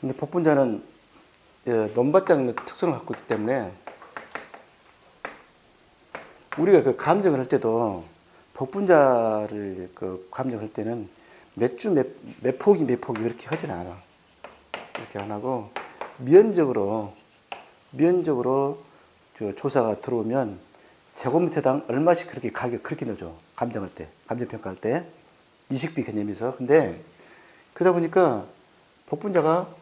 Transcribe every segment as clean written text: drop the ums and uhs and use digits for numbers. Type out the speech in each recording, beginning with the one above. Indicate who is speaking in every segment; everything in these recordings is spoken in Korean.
Speaker 1: 근데 복분자는 논밭장 특성을 갖고 있기 때문에 우리가 그 감정을 할 때도 복분자를 그 감정할 때는 몇 포기 그렇게 하지는 않아. 그렇게 안 하고 면적으로 조사가 들어오면 제곱미터당 얼마씩 그렇게 가격 그렇게 넣어줘. 감정 평가할 때 이식비 개념에서. 근데 그러다 보니까 복분자가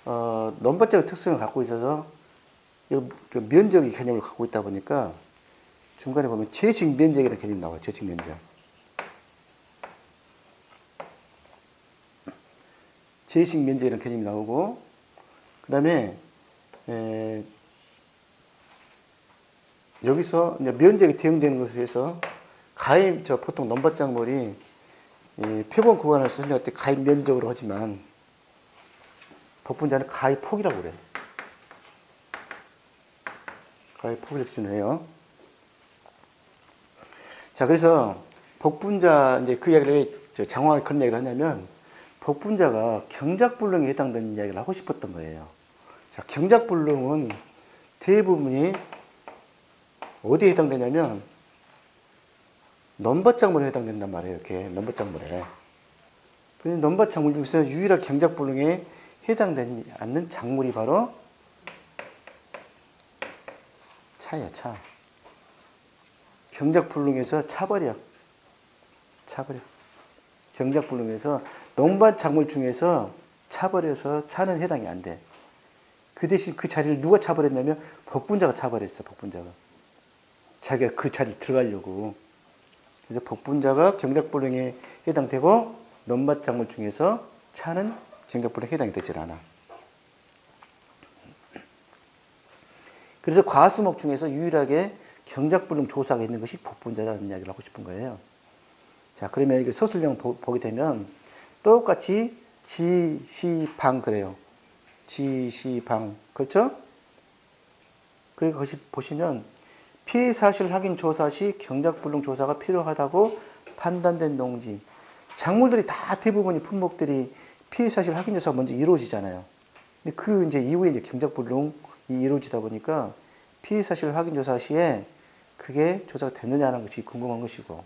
Speaker 1: 논밭장의 특성을 갖고 있어서 그 면적의 개념을 갖고 있다 보니까 중간에 보면 제식 면적이라는 개념이 나와요. 제식 면적. 제식 면적이라는 개념이 나오고, 그 다음에 여기서 이제 면적이 대응되는 것에 의해서 가입, 보통 논밭작물이 표본 구간을 선정할 때 가입 면적으로 하지만 복분자는 가입 폭이라고 그래요. 가입 폭을 기준으로 해요. 자, 그래서 복분자, 이제 그 이야기를 장황하게 그런 이야기를 하냐면, 복분자가 경작불능에 해당되는 이야기를 하고 싶었던 거예요. 자, 경작불능은 대부분이 어디에 해당되냐면, 논밭작물에 해당된단 말이에요. 이렇게, 논밭작물에. 근데 논밭작물 중에서 유일하게 경작불능에 해당되지 않는 작물이 바로 차예요, 차. 경작불능에서 차버려. 경작불능에서 농밭작물 중에서 차버려서 차는 해당이 안 돼. 그 대신 그 자리를 누가 차버렸냐면 복분자가 차버렸어. 복분자가. 자기가 그 자리를 들어가려고. 그래서 복분자가 경작불능에 해당되고 논밭작물 중에서 차는 경작불능에 해당이 되질 않아. 그래서 과수목 중에서 유일하게 경작불능 조사가 있는 것이 복분자라는 이야기를 하고 싶은 거예요. 자, 그러면 이거 서술형 보게 되면 똑같이 지, 시, 방 그래요. 지, 시, 방. 그렇죠? 그리고 것이 보시면 피해 사실 확인 조사 시 경작불능 조사가 필요하다고 판단된 농지. 작물들이 다 대부분의 품목들이 피해 사실 확인 조사가 먼저 이루어지잖아요. 근데 그 이제 이후에 이제 경작불능이 이루어지다 보니까 피해 사실 확인 조사 시에 그게 조사가 됐느냐는 것이 궁금한 것이고,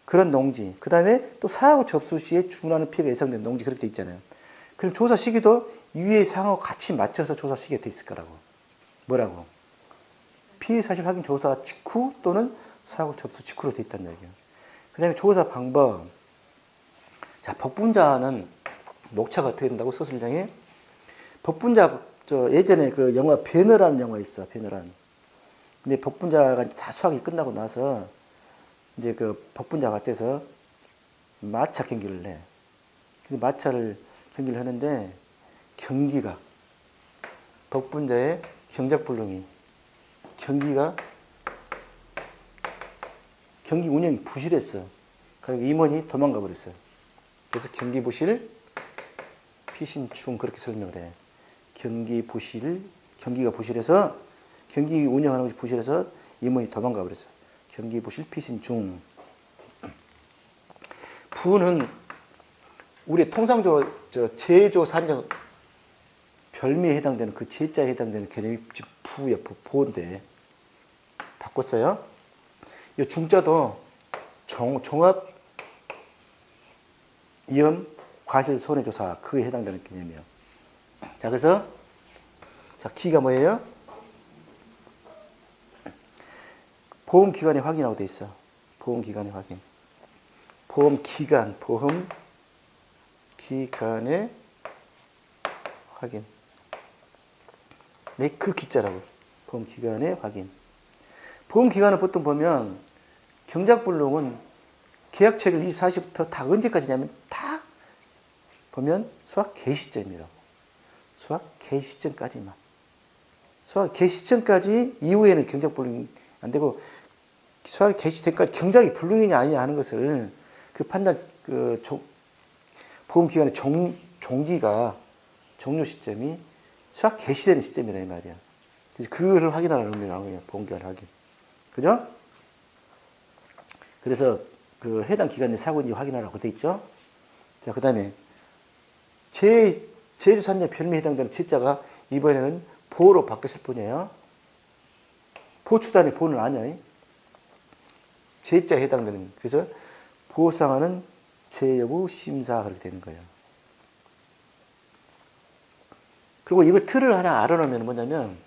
Speaker 1: 그런 농지, 그 다음에 또 사하고 접수 시에 준하는 피해가 예상된 농지, 그렇게 돼 있잖아요. 그럼 조사 시기도 위의 사항하고 같이 맞춰서 조사 시기가 돼 있을 거라고. 뭐라고? 피해 사실 확인 조사 직후 또는 사하고 접수 직후로 돼 있다는 얘기예요. 그 다음에 조사 방법. 자, 복분자는 목차가 어떻게 된다고 서술량에? 복분자, 예전에 그 영화 배너라는 영화 있어, 배너라는. 근데 복분자가 다 수확이 끝나고 나서 이제 그 복분자 밭에서 마차 경기를 해. 마차를 경기를 하는데 경기가 복분자의 경작불능이 경기 운영이 부실했어. 그리고 임원이 도망가 버렸어요. 그래서 경기 부실, 피신충 그렇게 설명을 해. 경기가 부실해서 경기 운영하는 것이 부실해서 임원이 도망가 버렸어요. 경기 부실, 피신중. 부는 우리 통상적으로 제조 산정 별미에 해당되는 그 제자에 해당되는 개념이 부야, 보인데 바꿨어요. 이 중자도 종합 위험 과실 손해조사 그에 해당되는 개념이에요. 자, 그래서 자, 키가 뭐예요? 보험기간에 확인하고 돼 있어. 보험기간에 확인. 보험기간에 확인. 네, 그 기자라고. 보험기간에 확인. 보험기간을 보통 보면 경작불능은 계약 체결 24시부터 다 언제까지냐면 다 보면 수확 개시점이라고. 수확 개시점까지만. 수확 개시점까지 이후에는 경작불능이 안 되고, 수확 개시점까지 경작이 불능이냐 아니냐 하는 것을 그 판단, 보험기간의 종료 시점이 수확 개시되는 시점이라 이 말이야. 그래서 그거를 확인하라는 의미라는 거예요. 보험기간 확인. 그죠? 그래서 그 해당 기간의 사고인지 확인하라고 돼 있죠. 자, 그 다음에 제주산재 별미에 해당되는 제자가 이번에는 보로 바뀌었을 뿐이에요. 보추단의 보는 아니야. 제자에 해당되는. 그래서 보상하는 제여부 심사 그렇게 되는 거예요. 그리고 이거 틀을 하나 알아놓으면 뭐냐면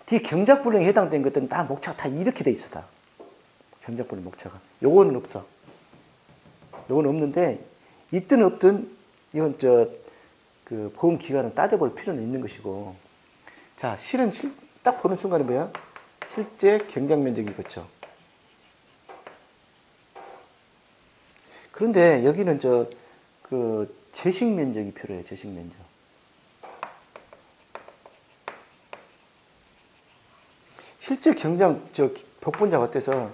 Speaker 1: 뒤에 경작불능에 해당된 것들은 다 목차가 다 이렇게 돼 있어. 다. 경작불능 목차가. 요거는 없어. 요거는 없는데 있든 없든 이건 그 보험 기간은 따져볼 필요는 있는 것이고. 자, 실은 딱 보는 순간에 뭐야? 실제 경작 면적이 그렇죠. 그런데 여기는 그 제식 면적이 필요해요. 제식 면적. 실제 경작 복분자 밭에서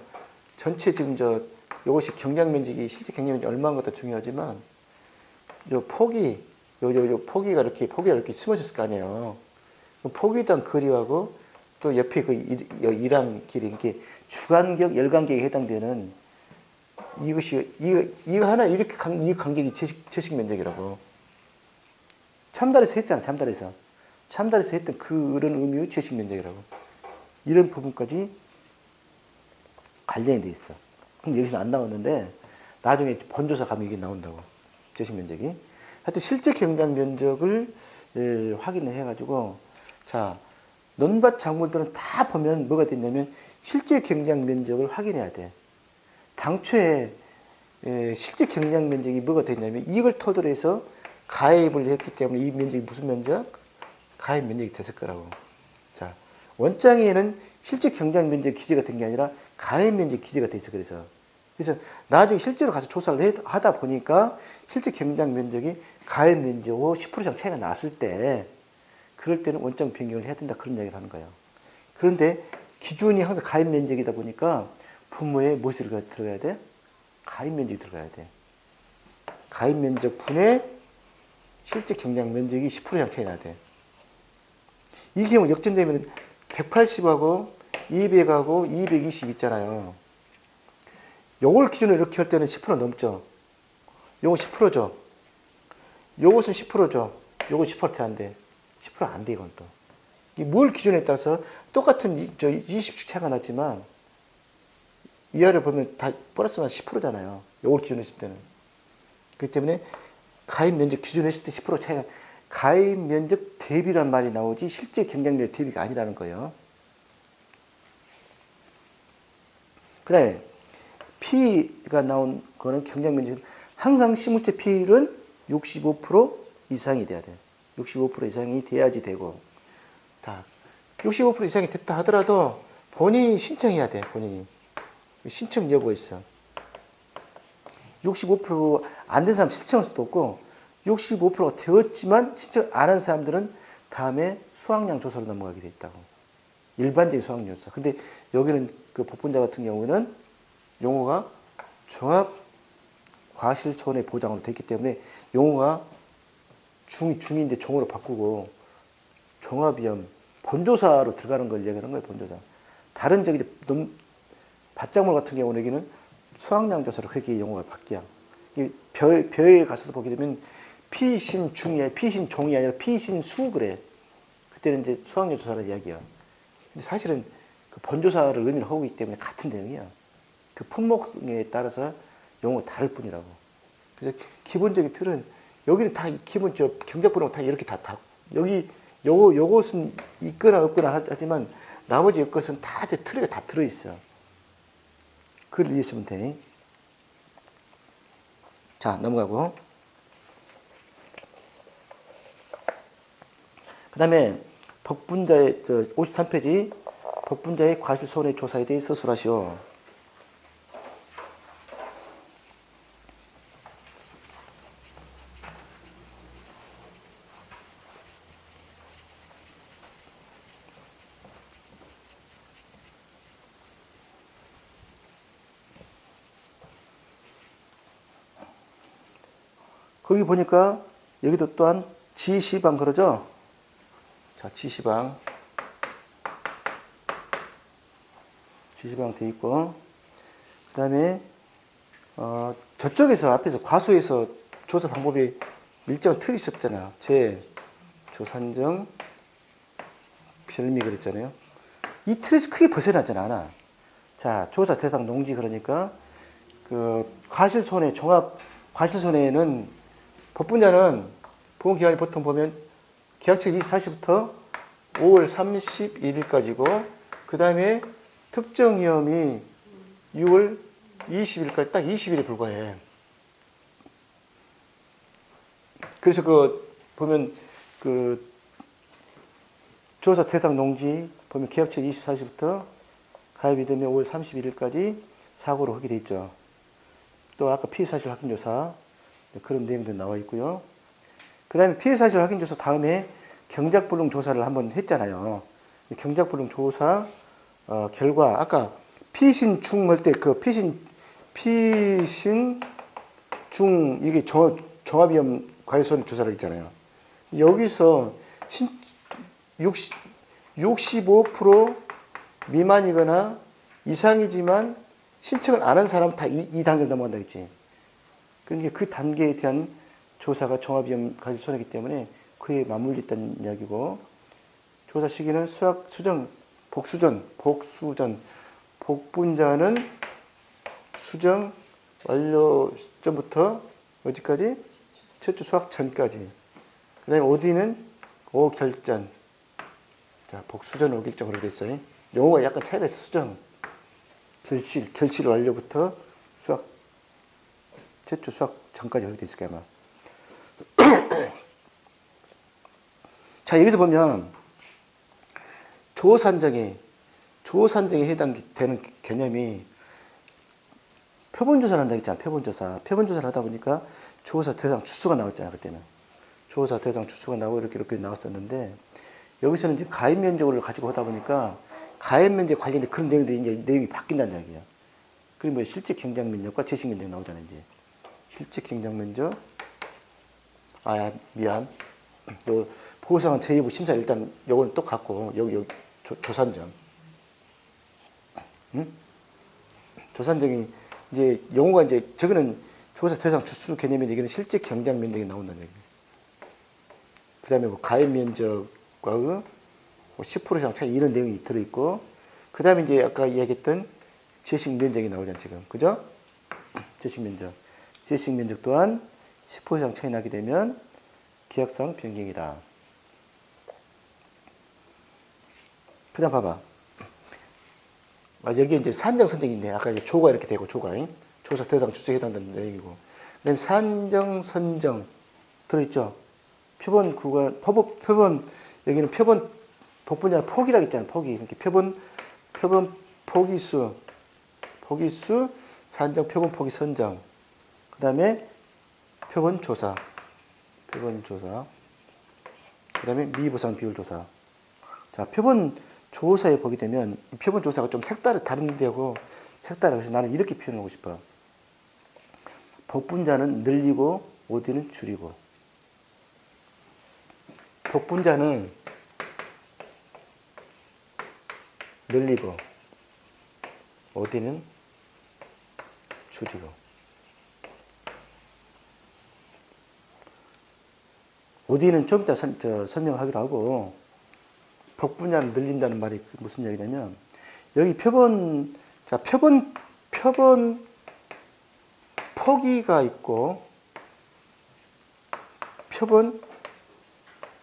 Speaker 1: 전체 지금 요것이 경작 면적이 실제 경작 면적이 얼마인 것도 중요하지만 요 폭이 포기가 이렇게 숨어졌을 거 아니에요. 포기당 거리하고 또 옆에 그 이랑 길이 이렇게 주간격, 열간격에 해당되는 이거 하나 이렇게 이 간격이 제식 면적이라고. 참달에서 했잖아. 참달에서 했던 그런 의미의 제식 면적이라고. 이런 부분까지 관련이 돼 있어. 근데 여기서는 안 나왔는데 나중에 본조사 가면 이게 나온다고. 제식 면적이. 하여튼 실제 경작 면적을 확인을 해가지고 자 논밭 작물들은 다 보면 뭐가 됐냐면 실제 경작 면적을 확인해야 돼. 당초에 실제 경작 면적이 뭐가 됐냐면 이걸 토대로 해서 가입을 했기 때문에 이 면적이 무슨 면적? 가입 면적이 됐을 거라고. 자 원장에는 실제 경작 면적 기재가 된 게 아니라 가입 면적 기재가 돼 있어. 그래서 나중에 실제로 가서 조사를 하다 보니까 실제 경작 면적이 가입 면적하고 10% 이상 차이가 났을 때 그럴 때는 원장 변경을 해야 된다 그런 이야기를 하는 거예요. 그런데 기준이 항상 가입 면적이다 보니까 분모에 무엇이 들어가야 돼? 가입 면적이 들어가야 돼. 가입 면적 분의 실제 경작 면적이 10% 이상 차이 나야 돼. 이 경우 역전되면 180하고 200하고 220 있잖아요. 요걸 기준으로 이렇게 할 때는 10% 넘죠. 요거 10%죠. 요것은 10%죠. 요거 10% 안 돼. 10% 안 돼, 이건 또. 뭘 기준에 따라서 똑같은 20씩 차이가 났지만 위아래 보면 다 플러스만 10%잖아요. 요걸 기준으로 했을 때는. 그렇기 때문에 가입 면적 기준으로 했을 때 10% 차이가 가입 면적 대비란 말이 나오지 실제 경작 면적 대비가 아니라는 거예요. 그 다음에 P가 나온 거는 경작 면적 항상 식물체 P율은 65% 이상이 돼야 돼. 65% 이상이 돼야지 되고. 다 65% 이상이 됐다 하더라도 본인이 신청해야 돼. 본인이. 신청 여부가 있어. 65%안 된 사람 신청할 수도 없고 65%가 되었지만 신청 안 한 사람들은 다음에 수확량 조사로 넘어가게 돼 있다고. 일반적인 수확량 조사. 근데 여기는 그 복분자 같은 경우는 용어가 종합 과실손해 보장으로 됐기 때문에 용어가 중인데 종으로 바꾸고 종합위험 본조사로 들어가는 걸 얘기하는 거예요. 본조사. 다른 밭작물 같은 경우는 여기는 수확량 조사로 그렇게 용어가 바뀌어. 벼에 가서도 보게 되면 피신중이 피신종이 아니라 피신수 그래. 그때는 이제 수확량 조사를 이야기야. 근데 사실은 그 본조사를 의미를 하고 있기 때문에 같은 내용이야. 그 품목에 따라서 용어가 다를 뿐이라고. 그래서 기본적인 틀은 여기는 다 기본 경작분하고 다 이렇게 다 요것은 있거나 없거나 하지만 나머지 것은 다 틀에 다 들어있어. 그걸 이해하시면 돼. 자, 넘어가고. 그 다음에 복분자의 53페이지 복분자의 과실손해 조사에 대해 서술하시오. 거기 보니까 여기도 또한 지시방 그러죠? 자, 지시방 돼 있고, 그 다음에, 저쪽에서, 앞에서 과수에서 조사 방법이 일정 틀이 있었잖아. 제, 조산정, 별미 그랬잖아요. 이 틀에서 크게 벗어나잖아, 않아. 자, 조사 대상 농지 그러니까 그 과실손해 종합 과실손해는 법분자는 보험기간이 보통 보면 계약처 24시부터 5월 31일까지고 그 다음에 특정위험이 6월 20일까지 딱 20일에 불과해. 그래서 그 보면 그 조사 대상 농지 보면 계약처 24시부터 가입이 되면 5월 31일까지 사고로 하게 돼 있죠. 또 아까 피해사실 확인조사 그런 내용도 나와 있고요. 그 다음에 피해사실 확인조사 다음에 경작불능조사를 한번 했잖아요. 경작불능조사 결과 아까 피신중 할 때 그 피신중 이게 종합위험 과실손해 조사를 했잖아요. 여기서 65% 미만이거나 이상이지만 신청을 안 한 사람은 다 이 단계를 넘어간다 했지. 그러니까 그 단계에 대한 조사가 종합위험 과실손해이기 때문에 그에 맞물려 있다는 이야기고, 조사 시기는 수학, 수정, 복수전, 복분자는 수정 완료 시점부터 어디까지? 최초 수학 전까지. 그 다음에 어디는 5결전. 자, 복수전 5결정으로 돼 있어요. 용어가 약간 차이가 있어. 수정. 결실 완료부터 수학, 최초 수학 전까지 그렇게 돼 있을 거야, 아마. 자, 여기서 보면 조산정에 해당되는 개념이 표본조사를 한다고 했잖아. 표본조사를 하다 보니까 조사 대상 주수가 나왔잖아, 그때는. 조사 대상 주수가 나오고 이렇게 나왔었는데, 여기서는 이제 가입 면적을 가지고 하다 보니까 가입 면적 관련된 그런 내용들이 이제 내용이 바뀐다는 이야기야. 그리고 뭐 실제 경작 면적과 제식 면적 나오잖아요, 이제. 실제 경작 면적. 미안. 요 보호상은 제2부 심사 일단 요거는 똑같고, 여기 조산정. 응? 조산정이 이제 용어가 이제 저거는 조사 대상 주수 개념인데 이거는 실제 경작 면적이 나온다는 얘기예요. 그 다음에 뭐 가입 면적과 뭐 10% 이상 차이 이런 내용이 들어있고, 그 다음에 이제 아까 이야기했던 제식 면적이 나오잖아요, 지금. 그죠? 제식 면적. 제식 면적 또한 10% 이상 차이 나게 되면 계약상 변경이다. 그 다음 봐봐. 여기 이제 산정 선정이 있네. 아까 이제 조가 이렇게 되고, 조가. 조사 대상 주수에 해당되는 내용이고. 그 다음에 산정 선정 들어있죠? 표본 구간, 표본, 여기는 표본, 복분자는 폭이라고 했잖아요. 폭이. 이렇게 표본 포기수, 산정, 표본 포기 선정. 그 다음에 표본 조사. 그 다음에 미보상 비율 조사. 자, 표본 조사에 보게 되면, 표본 조사가 좀 다른 데하고 색다르. 그래서 나는 이렇게 표현하고 싶어. 복분자는 늘리고, OD는 줄이고. 복분자는 늘리고, OD는 줄이고. OD는 좀 이따 설명하기로 하고, 복분자는 늘린다는 말이 무슨 얘기냐면, 여기 표본 포기가 있고, 표본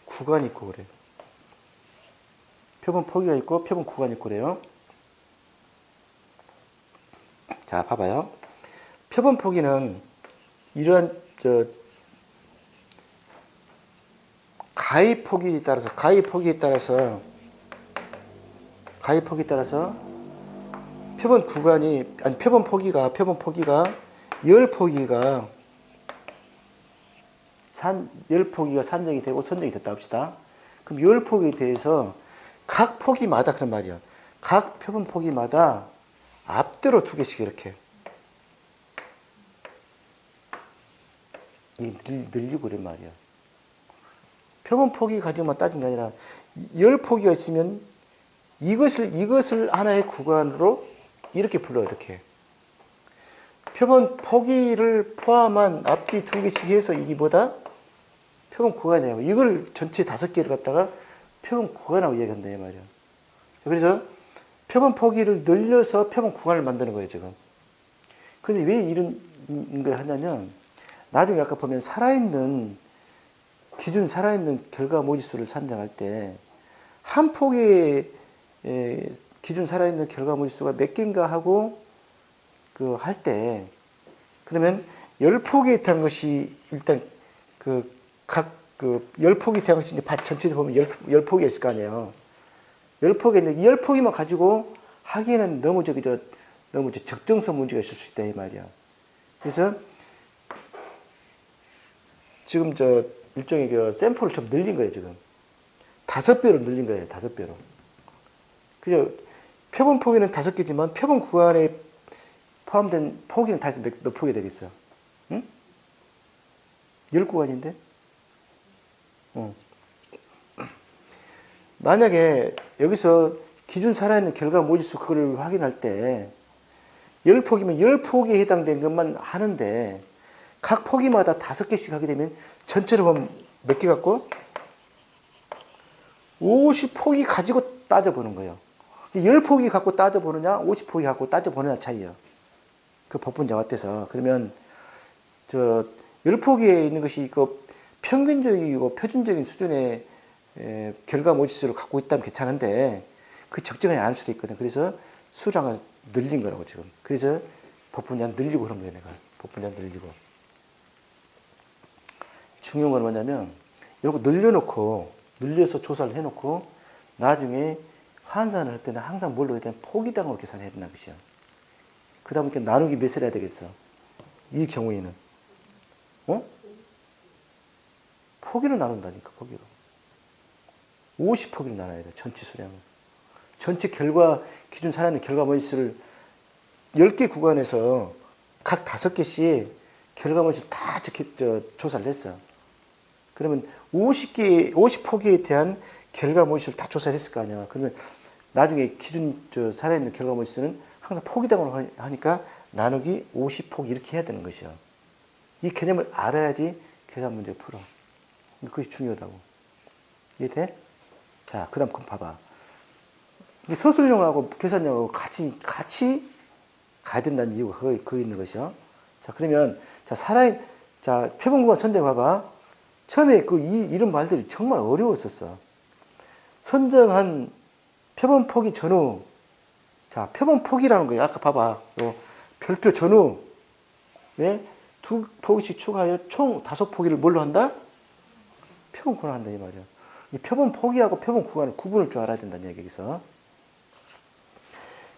Speaker 1: 구간이 있고 그래요. 표본 포기가 있고, 표본 구간이 있고 그래요. 자, 봐봐요. 표본 포기는 이러한 가입 포기에 따라서 표본 구간이, 아니 표본 포기가 열 포기가 산정이 되고 선정이 됐다 합시다. 그럼 열 포기에 대해서 각 포기마다 그런 말이야. 각 표본 포기마다 앞뒤로 2개씩 이렇게 늘리고 그런 말이야. 표본 포기 가지고만 따진 게 아니라 열 포기가 있으면 이것을 하나의 구간으로 이렇게 불러요. 이렇게. 표본 포기를 포함한 앞뒤 2개씩 해서 이게 뭐다? 표본 구간이에요. 이걸 전체 5개를 갖다가 표본 구간이라고 얘기한다 이 말이야. 그래서 표본 포기를 늘려서 표본 구간을 만드는 거예요 지금. 근데 왜 이런 걸 하냐면 나중에 아까 보면 살아있는 결과 모지수를 산정할 때 한 폭의 기준 살아있는 결과 모지수가 몇 개인가 하고 그 할 때 그러면 10폭에 대한 것이 일단 각 10폭에 대한 것이 이제 전체적으로 보면 10폭이 있을 거 아니에요. 10폭에 있는데 이 10폭이만 가지고 하기에는 너무 적정성 문제가 있을 수 있다 이 말이야. 그래서 지금 일종의 샘플을 좀 늘린 거예요 지금. 5배로 늘린 거예요 5배로. 그죠? 표본 폭이는 5개지만 표본 구간에 포함된 폭이는 다시 몇 폭이 되겠어? 응? 10구간인데? 만약에 여기서 기준 살아있는 결과 모지수 그거를 확인할 때 10폭이면 10폭에 해당된 것만 하는데 각 포기마다 5개씩 하게 되면 전체로 보면 몇 개 갖고? 50포기 가지고 따져보는 거예요. 10포기 갖고 따져보느냐 50포기 갖고 따져보느냐 차이예요. 그 법분자 왓돼서. 그러면 10포기에 있는 것이 평균적이고 표준적인 수준의 결과 모지수를 갖고 있다면 괜찮은데 그 적정하지 않을 수도 있거든. 그래서 수량을 늘린 거라고 지금. 그래서 법분자 늘리고 그런 거예요 내가. 법분자 늘리고. 중요한 건 뭐냐면 이거 늘려서 조사를 해놓고 나중에 환산을 할 때는 항상 뭘로 해야 되냐 포기당으로 계산해야 된다는 것이야. 그 다음에 나누기 몇을 해야 되겠어? 이 경우에는 포기로 나눈다니까. 포기로 50포기로 나눠야 돼. 전체 수량을. 전체 기준 살아있는 결과 모지수를 10개 구간에서 각 5개씩 결과 모지수를 다 조사를 했어. 그러면 50포기에 대한 결과 모지수를 다 조사를 했을 거 아니야. 그러면 나중에 기준 살아있는 결과 모지수는 항상 포기당으로 하니까 나누기 50포기 이렇게 해야 되는 것이야. 이 개념을 알아야지 계산 문제 풀어. 그것이 중요하다고. 이해돼? 자, 그 다음 봐봐. 서술형하고 계산형하고 같이 가야 된다는 이유가 거기 있는 것이요. 자, 그러면 표본구간 선정 봐봐. 처음에 이런 말들이 정말 어려웠었어. 선정한 표본 포기 전후. 자, 표본 포기라는 거예요. 아까 봐봐. 별표 전후. 왜? 2포기씩 추가하여 총 5포기를 뭘로 한다? 표본 구간을 한다 이 말이야. 이 표본 포기하고 표본 구간을 구분을 줄 알아야 된다는 얘기 여기서.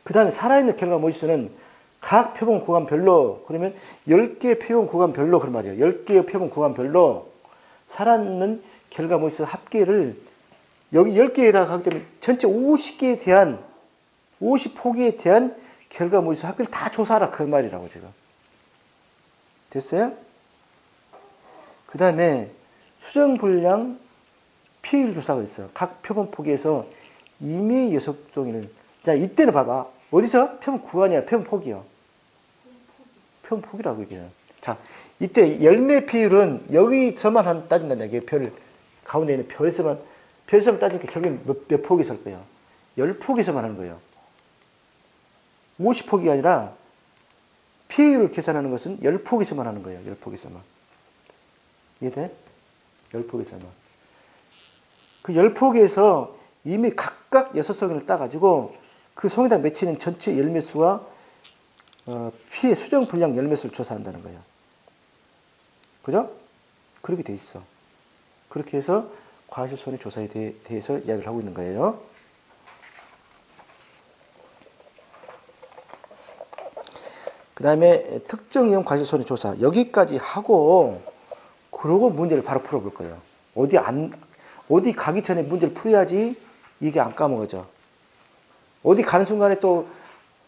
Speaker 1: 그 다음에 살아있는 결과 모지수는 각 표본 구간별로 그러면 10개 표본 구간별로 그런 말이에요. 10개의 표본 구간별로 살아있는 결과 모지수 합계를 여기 10개라고 하기 때문에 전체 50개에 대한 50포기에 대한 결과 모지수 합계를 다 조사하라 그 말이라고 지금. 됐어요? 그 다음에 수정 분량 피해율 조사가 있어요. 각 표본 포기에서 임의 여섯종일. 자, 이때는 봐봐. 어디서? 표본 구간이야, 표본 포기요. 표본 포기라고 얘기해요. 자, 이때 열매 피해율은 여기서만 따진다는 얘기예요. 가운데 있는 별에서만 따지니까 결국엔 몇 포기 설 거예요. 10포기에서만 하는 거예요. 50포기가 아니라 피해율을 계산하는 것은 10포기에서만 하는 거예요. 10포기에서만. 이해돼? 10포기에서만. 그 10포기에서 이미 각각 6송이를 따가지고 그 송이다 맺히는 전체 열매수와 피해 수정 분량 열매수를 조사한다는 거예요. 그죠? 그렇게 돼 있어. 그렇게 해서 과실손해 조사에 대해서 이야기를 하고 있는 거예요. 그 다음에 특정이용 과실손해 조사 여기까지 하고 그러고 문제를 바로 풀어볼 거예요. 어디 가기 전에 문제를 풀어야지 이게 안 까먹어져. 어디 가는 순간에 또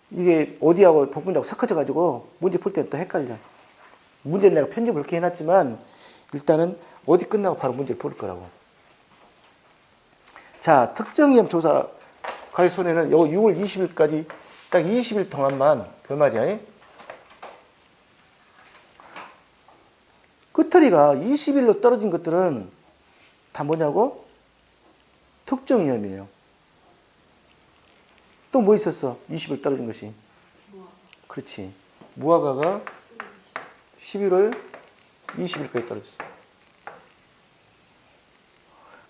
Speaker 1: 이게 어디하고 복분자하고 섞어져 가지고 문제 풀 때는 또 헷갈려. 문제는 내가 편집을 그렇게 해놨지만 일단은 어디 끝나고 바로 문제를 풀 거라고. 자, 특정이용 조사 과실손해는 요 6월 20일까지 딱 20일 동안만 그 말이야. 끝터리가 20일로 떨어진 것들은 다 뭐냐고? 특정 위험이에요. 또 뭐 있었어? 20일 떨어진 것이. 그렇지. 무화과가 11월 20일까지 떨어졌어.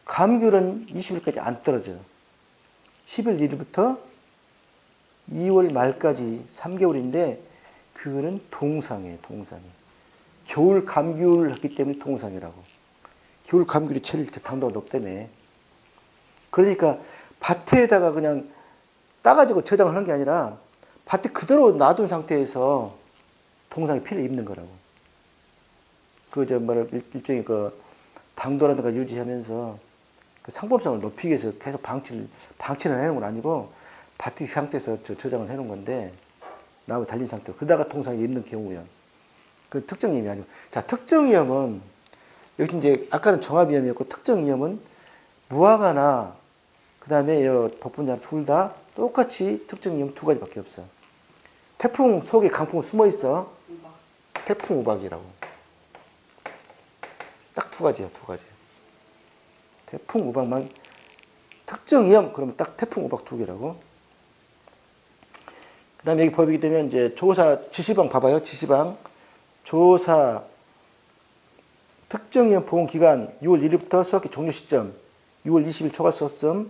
Speaker 1: 감귤은 20일까지 안 떨어져. 10일 1일부터 2월 말까지 3개월인데 그거는 동상이에요. 동상이. 겨울 감귤을 했기 때문에 동상이라고. 겨울 감귤이 제일 당도가 높다며. 그러니까 밭에다가 그냥 따가지고 저장을 하는 게 아니라 밭에 그대로 놔둔 상태에서 동상이 피를 입는 거라고. 일종의 당도라든가 유지하면서 그 상품성을 높이기 위해서 계속 방치를 해놓은 건 아니고 밭의 상태에서 저장을 해놓은 건데 나무 달린 상태로 그러다가 동상이 입는 경우야. 그 특정 위험이 아니고. 자, 특정 위험은 여기 이제 아까는 종합 위험이었고 특정 위험은 무화과나 그 다음에 복분자 둘 다 똑같이 특정 위험 두 가지밖에 없어. 태풍 속에 강풍 숨어 있어. 태풍 우박이라고. 딱 두 가지야, 두 가지. 태풍 우박만 특정 위험 그러면 딱 태풍 우박 두 개라고. 그 다음에 여기 법이기 때문에 이제 조사 지시방 봐봐요. 지시방 조사 특정 위험 보험 기간 6월 1일부터 수학기 종료 시점 6월 20일 초과 수업점.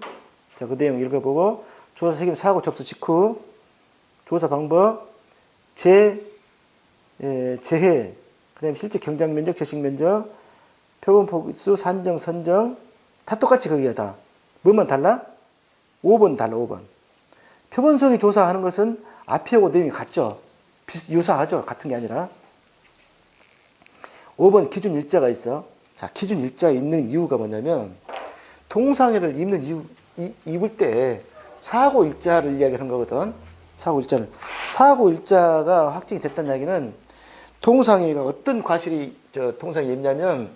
Speaker 1: 자, 그 내용 읽어보고 조사 책임 사고 접수 직후 조사 방법 재해 그 다음에 실제 경장 면적 재식 면적 표본 포기수 산정 선정 다 똑같이 거기가 다. 뭐만 달라? 5번 달라 5번. 표본성이 조사하는 것은 앞에하고 내용이 같죠. 유사하죠. 같은 게 아니라. 5번 기준 일자가 있어. 자, 기준 일자에 있는 이유가 뭐냐면 동상해를 입을 때 사고 일자를 이야기하는 거거든. 사고 일자를. 사고 일자가 확정이 됐다는 이야기는 동상해가 어떤 과실이 동상에 입냐면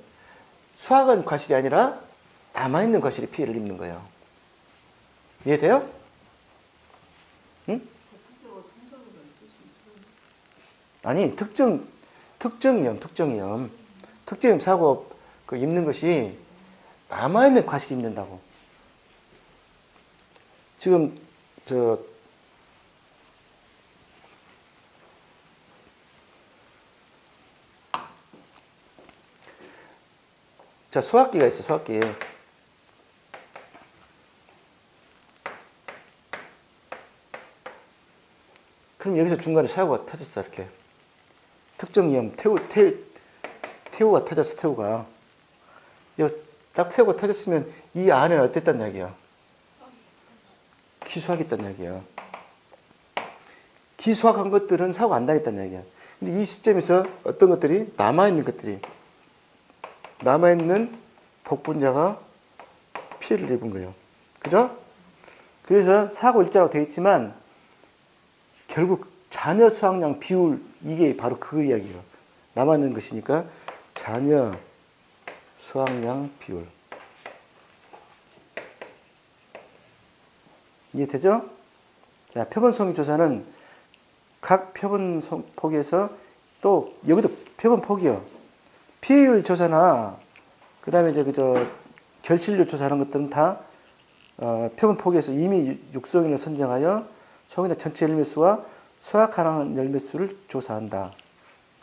Speaker 1: 수확한 과실이 아니라 남아있는 과실이 피해를 입는 거예요. 이해돼요? 응? 아니, 특정 위험 사고 입는 것이 남아있는 과실이 입는다고. 지금, 자, 수학기가 있어, 수학기. 그럼 여기서 중간에 사고가 터졌어, 이렇게. 특정 위험, 태우가 터졌어, 태우가. 딱 태우가 터졌으면 이 안에는 어땠단 이야기야? 기수하겠다는 이야기야. 기수학한 것들은 사고 안 나겠다는 이야기야. 근데 이 시점에서 어떤 것들이 남아있는 복분자가 피해를 입은 거예요. 그죠? 그래서 사고 일자라고 되어 있지만 결국 잔여 수확량 비율 이게 바로 그 이야기예요. 남아있는 것이니까 잔여 수확량 비율. 이해되죠? 자, 표본성의 조사는 각 표본 폭에서 또 여기도 표본 폭이요. 피해율 조사나 그 다음에 결실률 조사하는 것들은 다 표본 폭에서 이미 육성인을 선정하여 총인의 전체 열매수와 수확 가능한 열매수를 조사한다.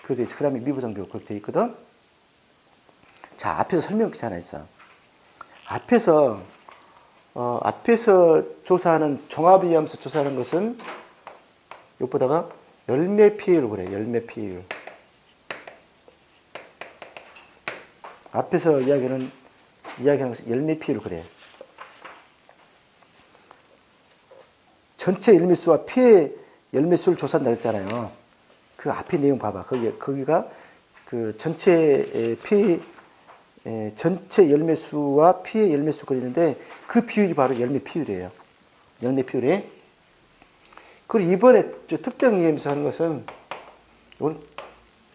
Speaker 1: 그게 돼 있어. 그 다음에 미부상 비율 그렇게 돼 있거든. 자, 앞에서 설명이 하나 있어. 앞에서 조사하는 종합위험수 조사하는 것은 이것보다가 열매 피해율 그래. 열매 피해율. 앞에서 이야기하는 것은 열매 피해율 그래. 전체 열매수와 피해 열매수를 조사한다 했잖아요. 그 앞에 내용 봐봐. 거기가 그 전체 열매수와 피해 열매수 그리는데 그 비율이 바로 열매 피율이에요. 열매 피율이. 그리고 이번에 특정 위험에서 하는 것은 이건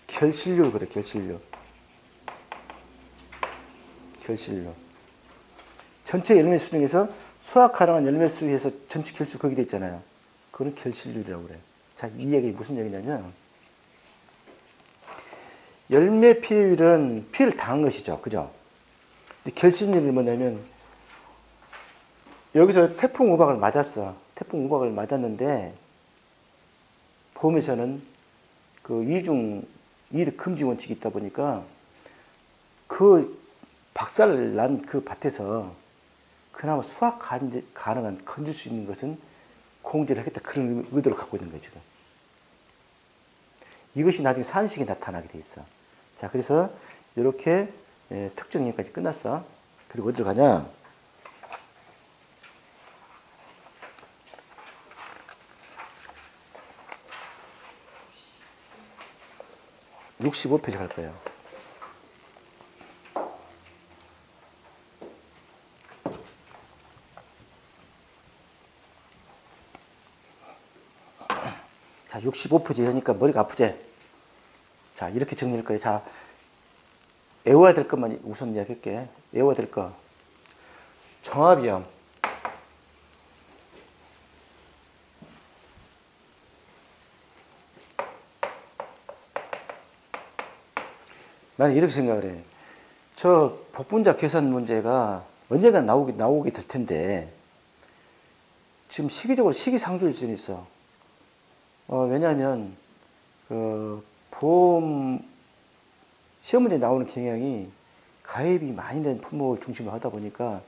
Speaker 1: 결실률 그래. 결실률. 전체 열매수 중에서 수확 가능한 열매수에서 전체 결수 거기 돼 있잖아요. 그건 결실률이라고 그래. 자, 이 얘기 무슨 얘기냐면 열매 피해율은 피해를 당한 것이죠. 그죠? 결심일은 뭐냐면, 여기서 태풍 우박을 맞았어. 태풍 우박을 맞았는데, 보험에서는 그 이득 금지 원칙이 있다 보니까, 그 박살 난 그 밭에서 그나마 수확 가능한 건질 수 있는 것은 공제를 하겠다. 그런 의도를 갖고 있는 거예요, 지금. 이것이 나중에 산식에 나타나게 돼 있어. 자, 그래서 이렇게 특정 임의까지 끝났어. 그리고 어디로 가냐? (65페이지) 갈 거예요. 자, 65페이지 하니까 머리가 아프지? 자, 이렇게 정리할 거예요. 자, 외워야 될 것만 우선 이야기할게. 외워야 될 거. 종합위험. 나는 이렇게 생각을 해. 저 복분자 계산 문제가 언젠가 나오게 될 텐데, 지금 시기적으로 시기상조일 수는 있어. 왜냐하면, 보험, 시험 문제 나오는 경향이 가입이 많이 된 품목을 중심으로 하다 보니까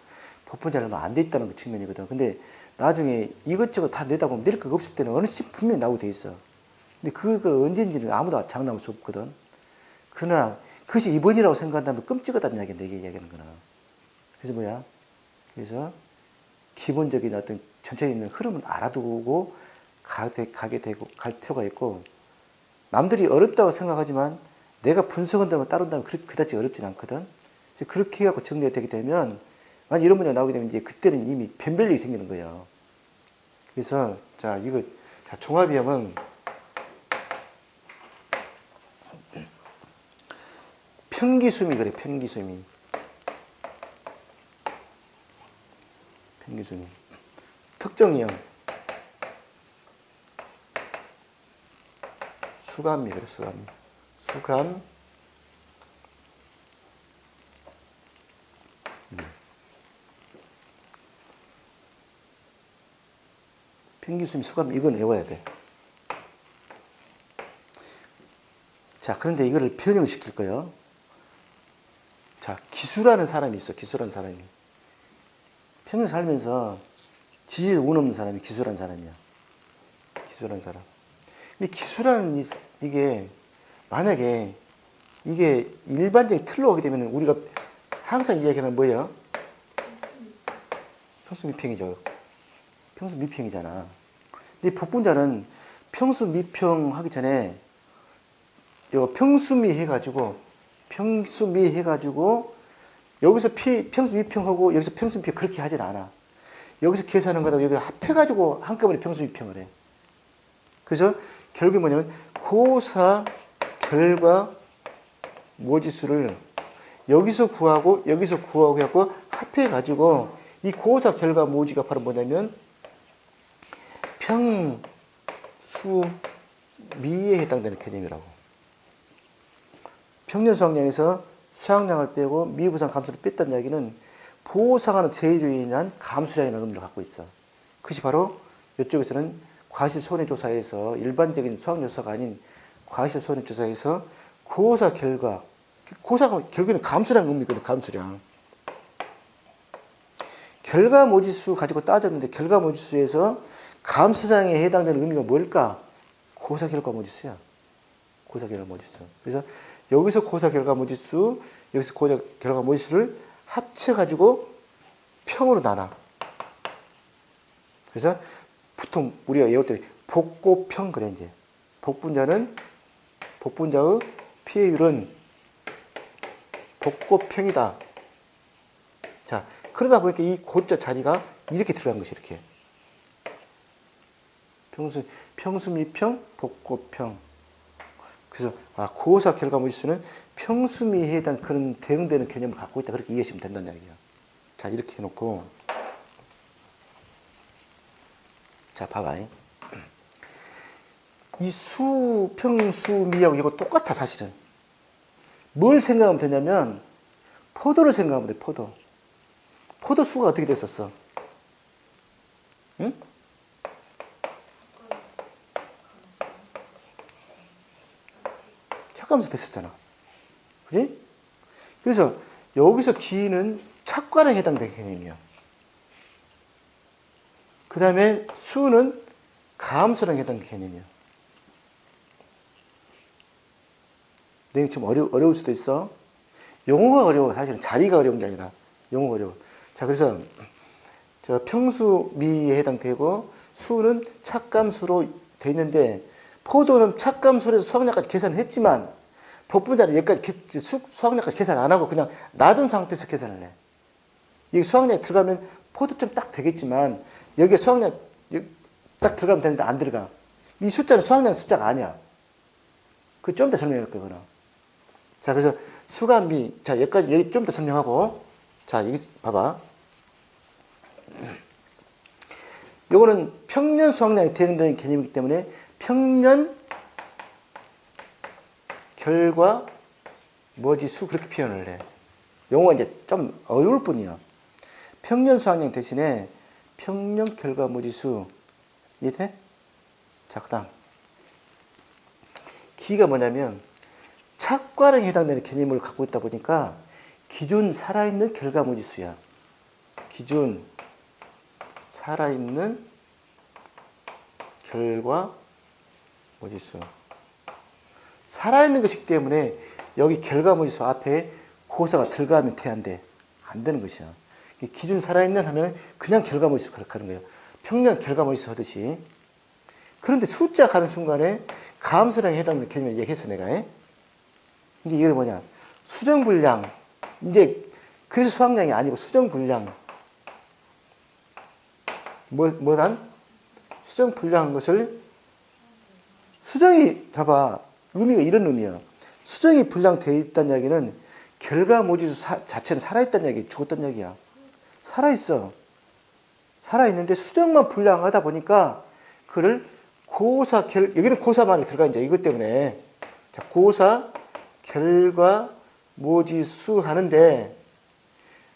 Speaker 1: 복분자를 얼마 안 돼 있다는 그 측면이거든. 근데 나중에 이것저것 다 내다 보면 내릴 거 없을 때는 어느 시점 분명히 나오게 돼 있어. 근데 그거 언제인지는 아무도 장담할 수 없거든. 그러나 그것이 이번이라고 생각한다면 끔찍하다는 이야기야, 내게 이야기하는 거나. 그래서 뭐야? 그래서 기본적인 어떤 전체적인 흐름을 알아두고 갈 필요가 있고, 남들이 어렵다고 생각하지만 내가 분석한다면 따른다면 그다지 어렵진 않거든. 그렇게 해갖고 정리가 되게 되면, 만약 이런 문제가 나오게 되면 이제 그때는 이미 변별력이 생기는 거예요. 그래서, 자, 종합위험은 평기수미 그래, 평기수미. 평기수미. 특정위험. 수감미 그래, 수감미. 수감. 평기수미, 수감, 이건 외워야 돼. 자, 그런데 이거를 변형시킬 거예요. 자, 기수라는 사람이 있어, 기수라는 사람이. 평생 살면서 지지에 운 없는 사람이 기수라는 사람이야. 기수라는 사람. 근데 기수라는 이게, 만약에 이게 일반적인 틀로 오게 되면 우리가 항상 이야기하는 뭐예요? 평수미평이죠. 평수미평이잖아. 근데 복분자는 평수미평 하기 전에 요 평수미 해가지고 여기서 평수미평하고 여기서 평수미평 그렇게 하진 않아. 여기서 계산한 거다 여기 합해가지고 한꺼번에 평수미평을 해. 그래서 결국에 뭐냐면 고사 결과 모지수를 여기서 구하고 해갖고 합해가지고 이 고사 결과 모지가 바로 뭐냐면 평수미에 해당되는 개념이라고. 평년 수확량에서 수확량을 빼고 미부상 감수를 뺐다는 이야기는 보상하는 제일요인한 감수량이라는 의미를 갖고 있어. 그것이 바로 이쪽에서는 과실손해조사에서 일반적인 수확료사가 아닌 과실손해조사에서 고사 결과가 결국에는 감수량 의미거든, 감수량. 결과모지수 가지고 따졌는데 결과모지수에서 감수량에 해당되는 의미가 뭘까? 고사 결과모지수야. 고사 결과모지수. 그래서 여기서 고사 결과모지수, 여기서 고사 결과모지수를 합쳐가지고 평으로 나눠. 그래서 보통 우리가 외울 때 복고평 그래, 이제. 복분자의 피해율은 복고평이다. 자, 그러다 보니까 이 고자 자리가 이렇게 들어간 것이 이렇게. 평수미평, 복고평. 그래서 고사 결과모지수는 평수미에 해당 그런 대응되는 개념을 갖고 있다. 그렇게 이해하시면 된다는 이야기예요. 자, 이렇게 해놓고 자, 봐봐. 이 평수미하고 이거 똑같아, 사실은. 뭘 생각하면 되냐면 포도를 생각하면 돼, 포도. 포도 수가 어떻게 됐었어? 응? 착감수 됐었잖아. 그지? 그래서 여기서 기는 착관에 해당되는 개념이야. 그 다음에 수는 감수랑 해당되는 개념이야. 내용이 좀 어려울 수도 있어. 용어가 어려워. 사실은 자리가 어려운 게 아니라 용어가 어려워. 자, 그래서 저 평수미에 해당되고 수는 착감수로 돼 있는데 포도는 착감수에서 수학량까지 계산을 했지만 복분자는 여기까지 수학량까지 계산 안 하고 그냥 놔둔 상태에서 계산을 해. 이게 수학량에 들어가면 포도점 딱 되겠지만 여기에 수학량 딱 들어가면 되는데 안 들어가. 이 숫자는 수학량 숫자가 아니야. 그 좀 더 설명할 거구나. 자, 그래서 수감미. 자, 여기까지 여기 좀 더 설명하고. 자, 여기 봐봐. 요거는 평년 수학량이 대응되는 개념이기 때문에 평년 결과 뭐지 수 그렇게 표현을 해. 용어가 이제 좀 어려울 뿐이야. 평년 수학량 대신에 평년 결과 뭐지 수. 이해돼? 자, 그 다음. 기가 뭐냐면 착과량에 해당되는 개념을 갖고 있다 보니까 기준 살아있는 결과 모지수야. 기준 살아있는 결과 모지수. 살아있는 것이기 때문에 여기 결과 모지수 앞에 고사가 들어가면 돼, 안 돼? 안 되는 것이야. 기준 살아있는 하면 그냥 결과 모지수 그렇게 하는 거예요. 평년 결과 모지수 하듯이. 그런데 숫자 가는 순간에 감수량에 해당되는 개념을 얘기했어, 내가. 근데 이게 뭐냐? 수정분량. 이제, 그래서 수학량이 아니고 수정분량. 뭐란? 수정분량한 것을, 수정이, 봐봐. 의미가 이런 의미야. 수정이 분량되어 있다는 이야기는 결과 모지수 자체는 살아있다는 얘기, 죽었다는 얘기야. 살아있어. 살아있는데 수정만 분량하다 보니까 그를 여기는 고사만이 들어가, 이제 이것 때문에. 자, 고사, 결과, 모지수 하는데,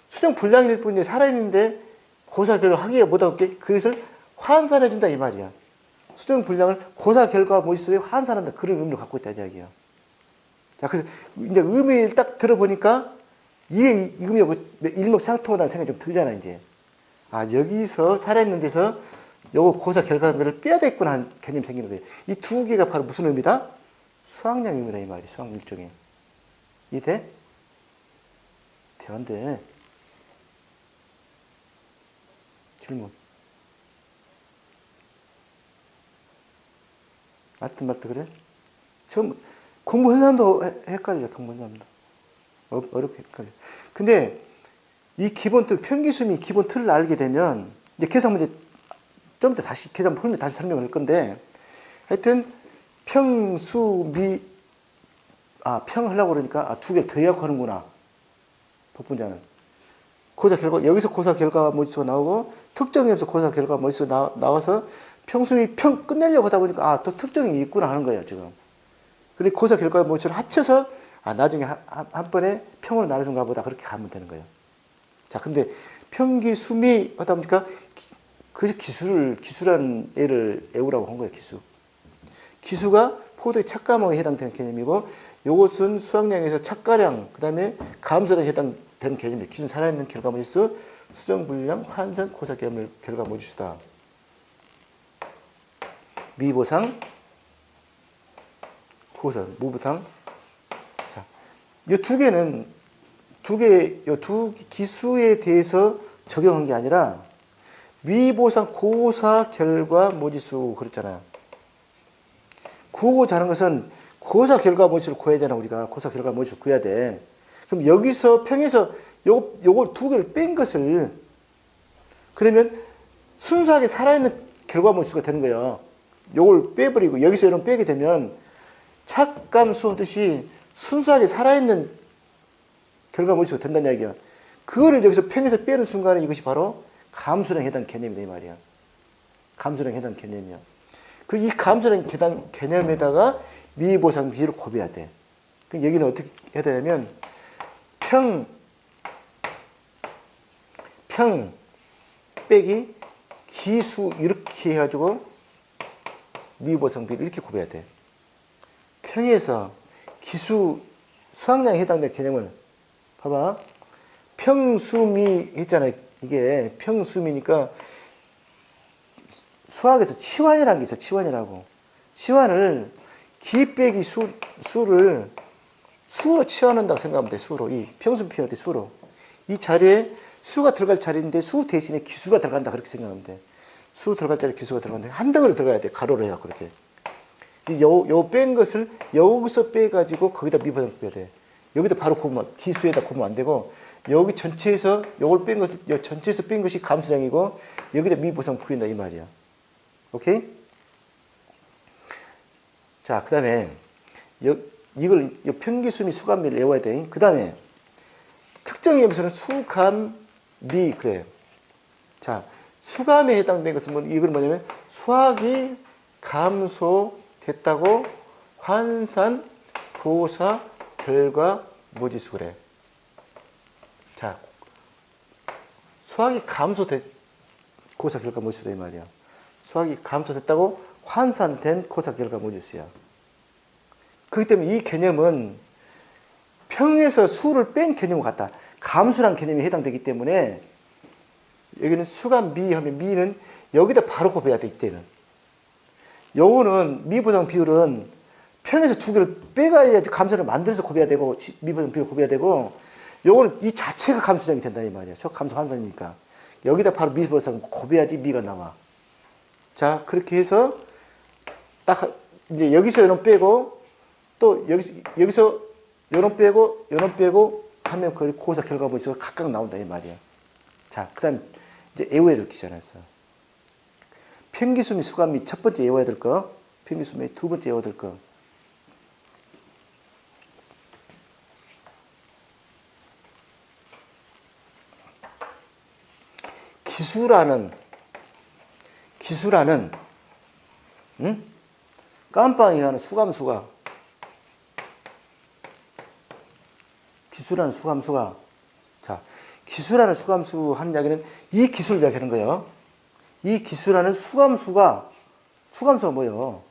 Speaker 1: 수정 불량일 뿐인데 살아있는데 고사, 결과 하기가 못하게 그것을 환산해준다, 이 말이야. 수정 불량을 고사, 결과, 모지수에 환산한다. 그런 의미를 갖고 있다는 이야기야. 자, 그래서 이제 의미를 딱 들어보니까 이게 의미하고 일맥상통하다는 생각이 좀 들잖아, 이제. 아, 여기서 살아있는 데서 요거 고사 결과한 거를 빼야 되겠구나 하는 개념이 생기는 거예요. 이 두 개가 바로 무슨 의미다? 수학량 의미다, 이 말이. 수학 일종의. 이해? 돼, 안 돼? 질문. 맞든 그래? 처음, 공부한 사람도 헷갈려, 공부한 사람도. 어렵게 헷갈려. 근데 이 기본 틀, 평기수미 기본 틀을 알게 되면, 이제 계산 문제 좀 이따 다시 계산 풀면 다시 설명을 할 건데, 하여튼 평수미, 평 하려고 그러니까 두 개를 더해갖고 하는구나. 복분자는. 고사 결과, 여기서 고사 결과 모지수가 나오고 특정에서 고사 결과 모지수가 나와서 평수미 평 끝내려고 하다 보니까 또 특정이 있구나 하는 거예요, 지금. 그리고 고사 결과 모지수를 합쳐서 나중에 한 번에 평으로 나눠준가 보다 그렇게 가면 되는 거예요. 자, 근데 평기수미 하다 보니까 그래서 기수라는 애를 애우라고 한 거예요, 기수. 기수가 포도의 착감량에 해당되는 개념이고, 요것은 수학량에서 착가량, 그 다음에 감수량에 해당되는 개념이에요. 기준 살아있는 결과 모지수, 수정분량, 환산, 고사 결과 모지수다. 미보상, 고사, 무보상. 자, 요 두 개는, 요 두 기수에 대해서 적용한 게 아니라, 미보상, 고사, 결과, 모지수, 그랬잖아요. 구하고자 하는 것은 고사, 결과, 모지수를 구해야 되잖아, 우리가. 고사, 결과, 모지수를 구해야 돼. 그럼 여기서 평에서 요걸 두 개를 뺀 것을, 그러면 순수하게 살아있는 결과, 모지수가 되는 거예요. 요걸 빼버리고, 여기서 이런 빼게 되면 착감수 하듯이 순수하게 살아있는 결과, 모지수가 된다는 이야기야. 그거를 여기서 평에서 빼는 순간에 이것이 바로 감수량에 해당 개념이다, 이 말이야. 감수량에 해당 개념이야. 이 감수량 개념에다가 미보상 미를 곱해야 돼. 그럼 여기는 어떻게 해야 되냐면, 평 빼기 기수 이렇게 해가지고 미보성 비를 이렇게 곱해야 돼. 평에서 기수 수학량에 해당되는 개념을 봐봐. 평수미 했잖아요. 이게 평수미니까 수학에서 치환이라는 게 있어. 치환이라고. 치환을 기 빼기 수를 수로 치환한다고 생각하면 돼. 수로. 이 평수표할 때 수로. 이 자리에 수가 들어갈 자리인데 수 대신에 기수가 들어간다. 그렇게 생각하면 돼. 수 들어갈 자리에 기수가 들어간다. 한 덩어리 들어가야 돼. 가로로 해야 그렇게. 요 뺀 것을 여기서 빼가지고 거기다 미분을 곱해야 돼. 여기다 바로 곱으면, 기수에다 곱으면 안 되고, 여기 전체에서, 요걸 뺀 것을, 요 전체에서 뺀 것이 감수량이고, 여기다 미분을 곱한다. 이 말이야. 오케이? 자, 그 다음에, 이걸, 평기수미 수감미를 외워야 돼. 그 다음에, 특정 염소는 수감미, 그래. 자, 수감에 해당되는 것은 뭐, 이건 뭐냐면, 수학이 감소됐다고 환산, 고사, 결과, 모지수 그래. 자, 수학이 고사, 결과, 모지수다 이 말이야. 수학이 감소됐다고 환산된 고사, 결과, 모지수야. 그렇기 때문에 이 개념은 평에서 수를 뺀 개념과 같다. 감수란 개념이 해당되기 때문에 여기는 수가 미 하면 미는 여기다 바로 곱해야 돼. 이때는. 요거는 미보상 비율은 평에서 두 개를 빼가야지 감수를 만들어서 곱해야 되고 미보상 비율 곱해야 되고 요거는 이 자체가 감수량이 된다 이 말이야. 수학 감수 환산이니까. 여기다 바로 미보상 곱해야지 미가 나와. 자, 그렇게 해서 딱 이제 여기서 요놈 빼고 또 여기서 요놈 빼고 하면 그 고사 결과 모지수가 각각 나온다 이 말이야. 자, 그다음 이제 외워야 될 게 있잖아. 평기수미 수감미 첫 번째 외워야 될 거, 평기수미 두 번째 외워야 될 거. 기수라는 깜빵이 하는 수감수가 기수라는 수감수가 자, 기수라는 수감수 하는 이야기는 이 기수를 이야기하는 거예요. 이 기수라는 수감수가 뭐예요?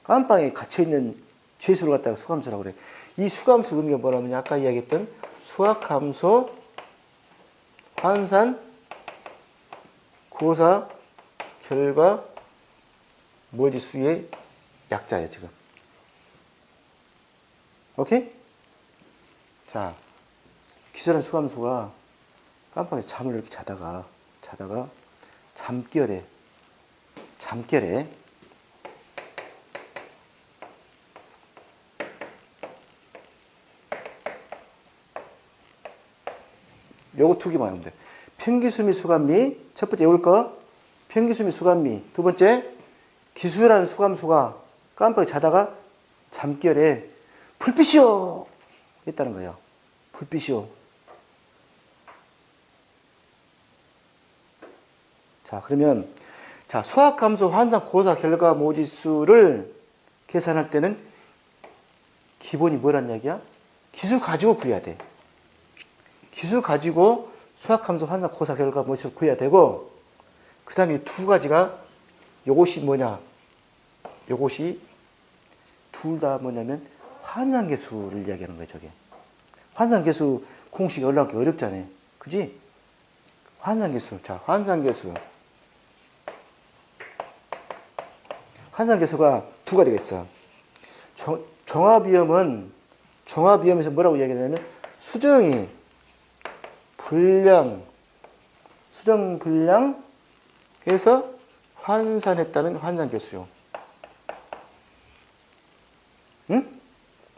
Speaker 1: 깜빵에 갇혀있는 죄수를 갖다가 수감수라고 그래. 이 수감수 의미가 뭐냐면 아까 이야기했던 수학함수, 환산, 고사, 결과, 모지수의 약자예요, 지금. 오케이? 자, 기수라는 수감수가 깜빵에서 잠을 이렇게 자다가 잠결에 요거 두 개만 하면 돼. 평기수미 수감미 첫 번째 외울 거 평기수미 수감미 두 번째 기수라는 수감수가 깜빡이 자다가 잠결에 불빛이요 했다는 거예요. 불빛이요. 자, 그러면 자, 수학함수 환산 고사 결과 모지수를 계산할 때는 기본이 뭐란 이야기야? 기수 가지고 구해야 돼. 기수 가지고 수학함수 환산 고사 결과 모지수를 구해야 되고 그 다음에 이 두 가지가 요것이 뭐냐? 요것이 둘 다 뭐냐면 환산계수를 이야기하는 거예요. 저게. 환산계수 공식이 올라오기 어렵잖아요. 그지? 환산계수. 자, 환산계수. 환산계수가 두 가지가 있어. 종합위험에서 뭐라고 이야기하냐면 수정 불량해서 환산했다는 환산계수요. 응?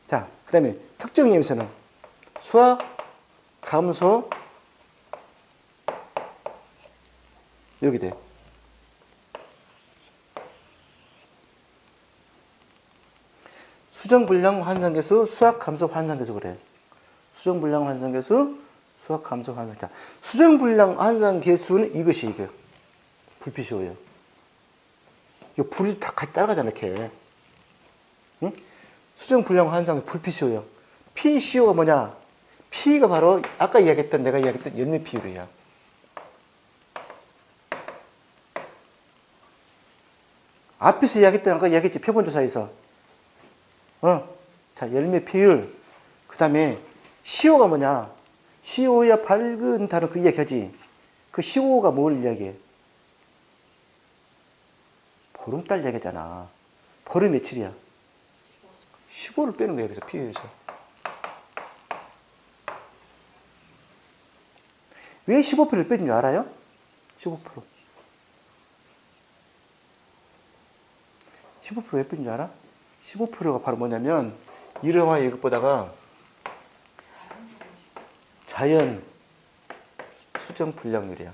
Speaker 1: 자, 그 다음에 특정위험에서는 수학, 감소, 이렇게 돼. 수정불량 환산계수, 수학, 감소, 환산계수 그래. 수정불량 환산계수, 수학, 감소, 환산계수. 수정불량 환산계수는 이것이 이게 불빛이 오요. 이거 불이 다 같이 따라가잖아, 이렇게. 응? 수정불량 환산계수 불빛이 오요. PCO가 뭐냐? P가 바로 아까 내가 이야기했던 연립 비율이야. 앞에서 이야기했던 거 이야기했지. 표본조사에서. 자, 열매 피율. 그 다음에 시호가 뭐냐. 시호야 밝은 달은 그 이야기하지. 그 시호가 뭘 이야기해? 보름달 이야기잖아. 보름 며칠이야? 15를 빼는 거야. 그래서 피율에서. 왜 15%를 빼는 줄 알아요? 15%. 15%왜 빼는 줄 알아? 15%가 바로 뭐냐면 이름과 이것보다가 자연 수정 불량률이야.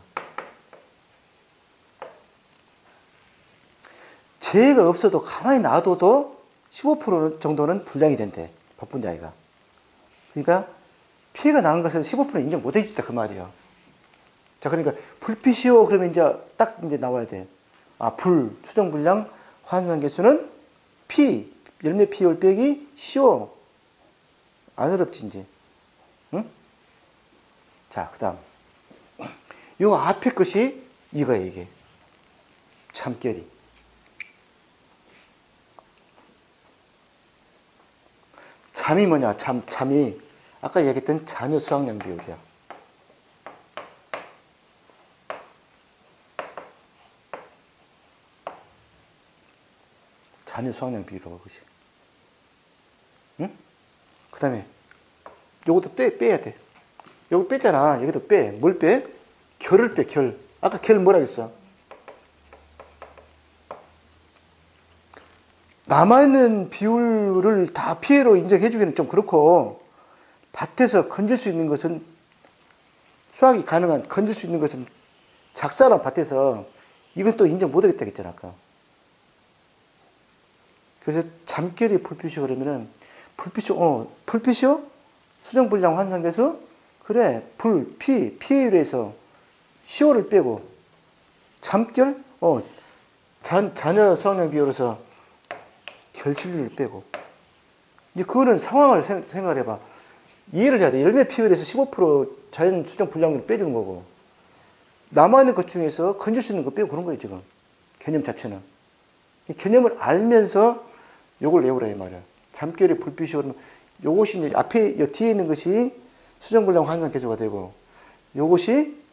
Speaker 1: 재해가 없어도 가만히 놔둬도 15% 정도는 불량이 된대. 법분자기가. 그러니까 피해가 나는 것은 15% 인정 못 해준다 그 말이야. 자, 그러니까 불빛이요 그러면 이제 딱 이제 나와야 돼. 아, 불 수정 불량 환산 개수는 피 열매 피율 빼기 시오. 안 어렵지 이제. 응? 자, 그다음 요 앞에 것이 이거야 이게. 참결이. 잠이 뭐냐? 잠이 아까 얘기했던 자녀 수확량 비율이야. 자녀 수확량 비율이라고 그것이. 응? 그 다음에 요것도 빼야 돼. 요거 뺐잖아. 여기도 빼. 뭘 빼? 결을 빼. 결. 아까 결 뭐라 했어? 남아있는 비율을 다 피해로 인정해주기는 좀 그렇고, 밭에서 건질 수 있는 것은, 수확이 가능한, 건질 수 있는 것은 작사랑 밭에서 이건 또 인정 못하겠다 했잖아, 아까. 그래서 잠결이 불빛이 그러면은, 불빛이요? 수정불량 환산계수? 그래, 피해율에서 시호를 빼고, 잠결? 자녀 수확량 비율에서 결실률을 빼고. 이제 그거는 상황을 생각을 해봐. 이해를 해야 돼. 열매 피율에서 15% 자연 수정 불량률을 빼주는 거고. 남아있는 것 중에서 건질 수 있는 거 빼고 그런 거예요, 지금. 개념 자체는. 이 개념을 알면서 요걸 외우라, 이 말이야. 잠결이 불빛이 오르면, 요것이 이제 앞에, 요 뒤에 있는 것이 수정 불량 환산 계수가 되고, 요것이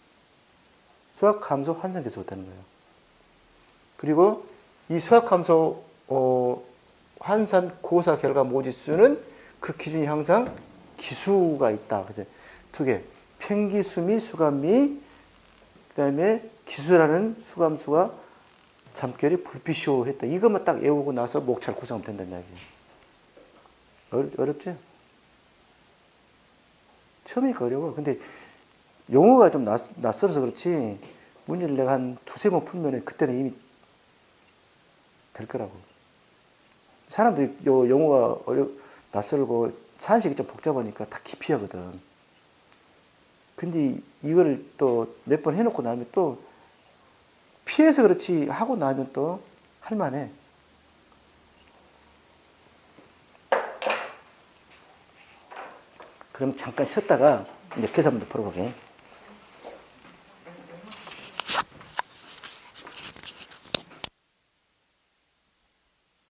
Speaker 1: 수학 감소 환산 계수가 되는 거예요. 그리고 이 수학 감소, 환산 고사 결과 모지수는 그 기준이 항상 기수가 있다. 그죠? 두 개. 평기수 및 수감미, 그 다음에 기수라는 수감수가 잠결이 불빛이오 했다. 이것만 딱 외우고 나서 목차를 구성하면 된다는 이야기. 어렵지? 처음이니까 어려워. 근데 용어가 좀 낯설어서 그렇지, 문제를 내가 한 두세 번 풀면 그때는 이미 될 거라고. 사람들이 요 용어가 낯설고 산식이 좀 복잡하니까 다 깊이 하거든. 근데 이거를 또 몇 번 해놓고 나면 또 피해서 그렇지 하고 나면 또 할만해. 그럼 잠깐 쉬었다가 이제 계산 문제 풀어보게.